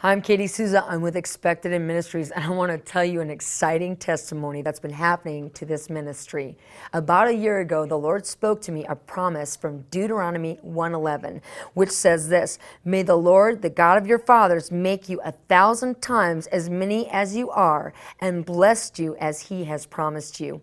Hi, I'm Katie Souza. I'm with Expected in Ministries, and I want to tell you an exciting testimony that's been happening to this ministry. About a year ago, the Lord spoke to me a promise from Deuteronomy 1:11, which says this: "May the Lord, the God of your fathers, make you 1,000 times as many as you are, and blessed you as He has promised you."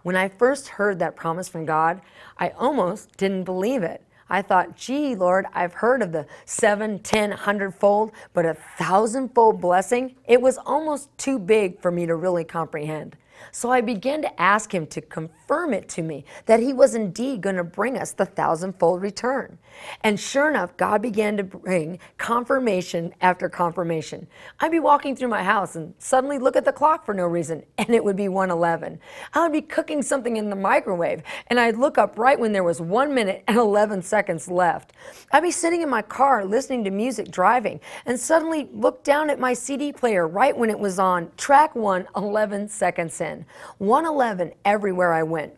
When I first heard that promise from God, I almost didn't believe it. I thought, gee, Lord, I've heard of the 7, 10, 100-fold, but 1,000-fold blessing, it was almost too big for me to really comprehend. So I began to ask Him to confirm it to me, that He was indeed going to bring us the 1,000-fold return. And sure enough, God began to bring confirmation after confirmation. I'd be walking through my house and suddenly look at the clock for no reason, and it would be 1:11. I would be cooking something in the microwave, and I'd look up right when there was 1 minute and 11 seconds left. I'd be sitting in my car listening to music driving, and suddenly look down at my CD player right when it was on track 1, 11 seconds in. 1:11 everywhere I went.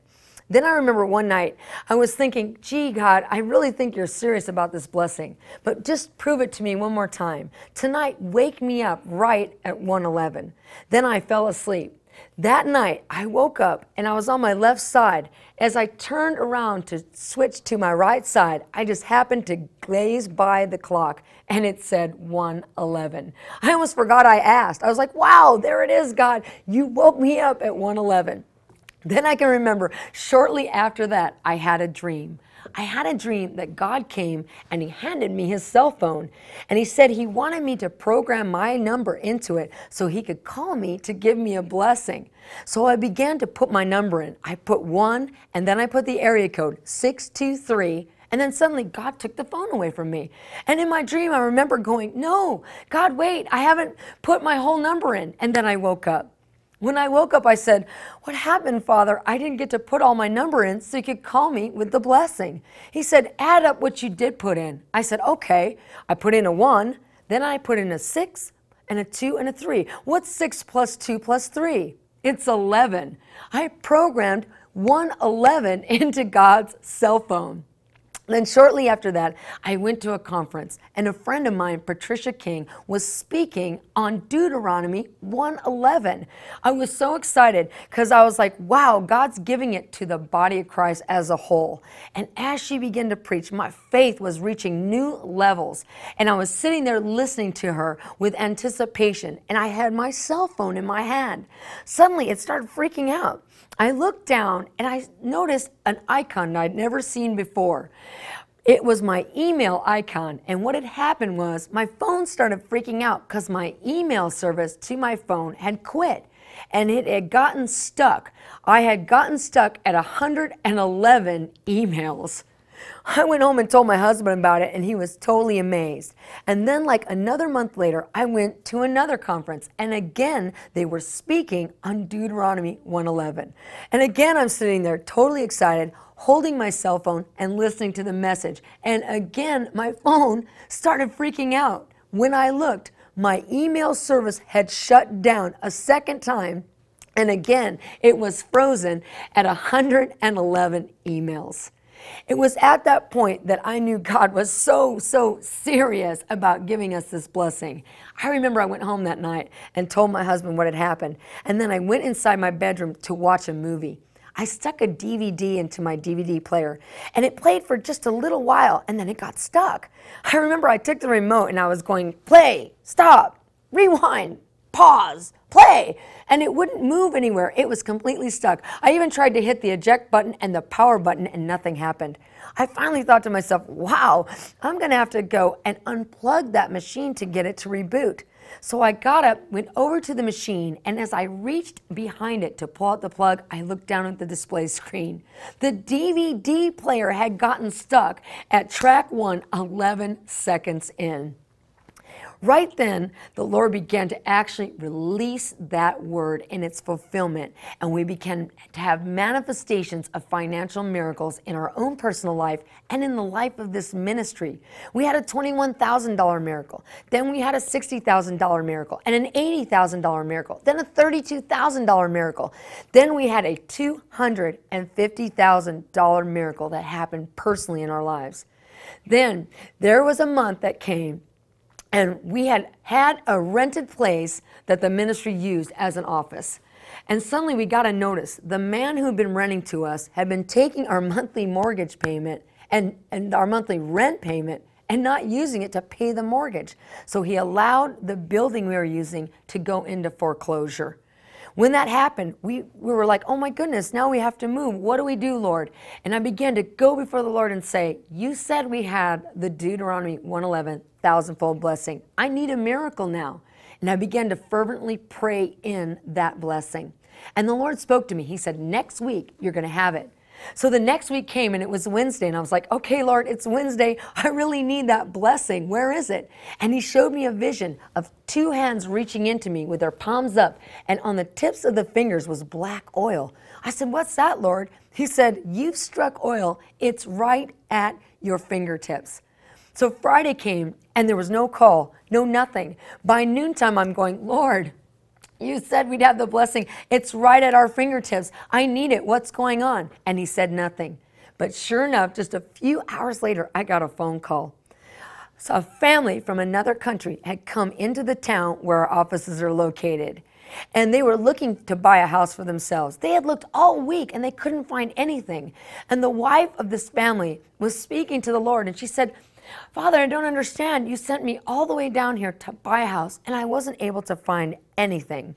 Then I remember one night I was thinking, gee, God, I really think you're serious about this blessing, but just prove it to me one more time. Tonight, wake me up right at 1:11. Then I fell asleep. That night, I woke up and I was on my left side. As I turned around to switch to my right side, I just happened to glaze by the clock and it said 1:11. I almost forgot I asked. I was like, wow, there it is, God. You woke me up at 1:11. Then I can remember shortly after that, I had a dream. I had a dream that God came and He handed me His cell phone. And He said He wanted me to program my number into it so He could call me to give me a blessing. So I began to put my number in. I put 1 and then I put the area code 623. And then suddenly God took the phone away from me. And in my dream, I remember going, no, God, wait, I haven't put my whole number in. And then I woke up. When I woke up, I said, what happened, Father? I didn't get to put all my number in so you could call me with the blessing. He said, add up what you did put in. I said, okay. I put in a 1, then I put in a 6 and a 2 and a 3. What's 6 plus 2 plus 3? It's 11. I programmed 1:11 into God's cell phone. Then shortly after that, I went to a conference, and a friend of mine, Patricia King, was speaking on Deuteronomy 1:11. I was so excited because I was like, wow, God's giving it to the body of Christ as a whole. And as she began to preach, my faith was reaching new levels. And I was sitting there listening to her with anticipation, and I had my cell phone in my hand. Suddenly, it started freaking out. I looked down and I noticed an icon I'd never seen before. It was my email icon, and what had happened was my phone started freaking out because my email service to my phone had quit and it had gotten stuck. I had gotten stuck at 111 emails. I went home and told my husband about it, and he was totally amazed. And then like another month later, I went to another conference, and again, they were speaking on Deuteronomy 1:11. And again, I'm sitting there totally excited, holding my cell phone and listening to the message. And again, my phone started freaking out. When I looked, my email service had shut down a second time, and again, it was frozen at 111 emails. It was at that point that I knew God was so serious about giving us this blessing. I remember I went home that night and told my husband what had happened, and then I went inside my bedroom to watch a movie. I stuck a DVD into my DVD player, and it played for just a little while, and then it got stuck. I remember I took the remote and I was going, play, stop, rewind, pause, play, and it wouldn't move anywhere. It was completely stuck. I even tried to hit the eject button and the power button, and nothing happened. I finally thought to myself, wow, I'm going to have to go and unplug that machine to get it to reboot. So I got up, went over to the machine, and as I reached behind it to pull out the plug, I looked down at the display screen. The DVD player had gotten stuck at track 1, 11 seconds in. Right then, the Lord began to actually release that word in its fulfillment, and we began to have manifestations of financial miracles in our own personal life and in the life of this ministry. We had a $21,000 miracle, then we had a $60,000 miracle, and an $80,000 miracle, then a $32,000 miracle. Then we had a $250,000 miracle that happened personally in our lives. Then there was a month that came And we had a rented place that the ministry used as an office. And suddenly we got a notice. The man who'd been renting to us had been taking our monthly mortgage payment and our monthly rent payment and not using it to pay the mortgage. So he allowed the building we were using to go into foreclosure. When that happened, we were like, oh my goodness, now we have to move. What do we do, Lord? And I began to go before the Lord and say, you said we had the Deuteronomy 111 thousandfold blessing. I need a miracle now. And I began to fervently pray in that blessing. And the Lord spoke to me. He said, next week, you're going to have it. So the next week came and it was Wednesday and I was like, okay, Lord, it's Wednesday. I really need that blessing. Where is it? And he showed me a vision of two hands reaching into me with their palms up, and on the tips of the fingers was black oil. I said, what's that, Lord? He said, you've struck oil. It's right at your fingertips. So Friday came and there was no call, no nothing. By noontime, I'm going, Lord, you said we'd have the blessing. It's right at our fingertips. I need it. What's going on? And he said nothing. But sure enough, just a few hours later, I got a phone call. So a family from another country had come into the town where our offices are located. And they were looking to buy a house for themselves. They had looked all week and they couldn't find anything. And the wife of this family was speaking to the Lord and she said, Father, I don't understand. You sent me all the way down here to buy a house and I wasn't able to find anything.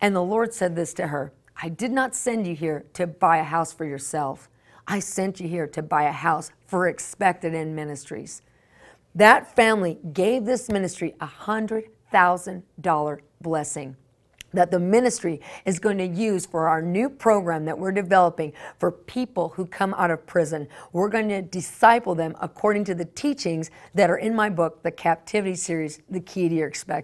And the Lord said this to her, I did not send you here to buy a house for yourself. I sent you here to buy a house for Expected End Ministries. That family gave this ministry a $100,000 blessing that the ministry is going to use for our new program that we're developing for people who come out of prison. We're going to disciple them according to the teachings that are in my book, the Captivity Series, The Key to Your Expected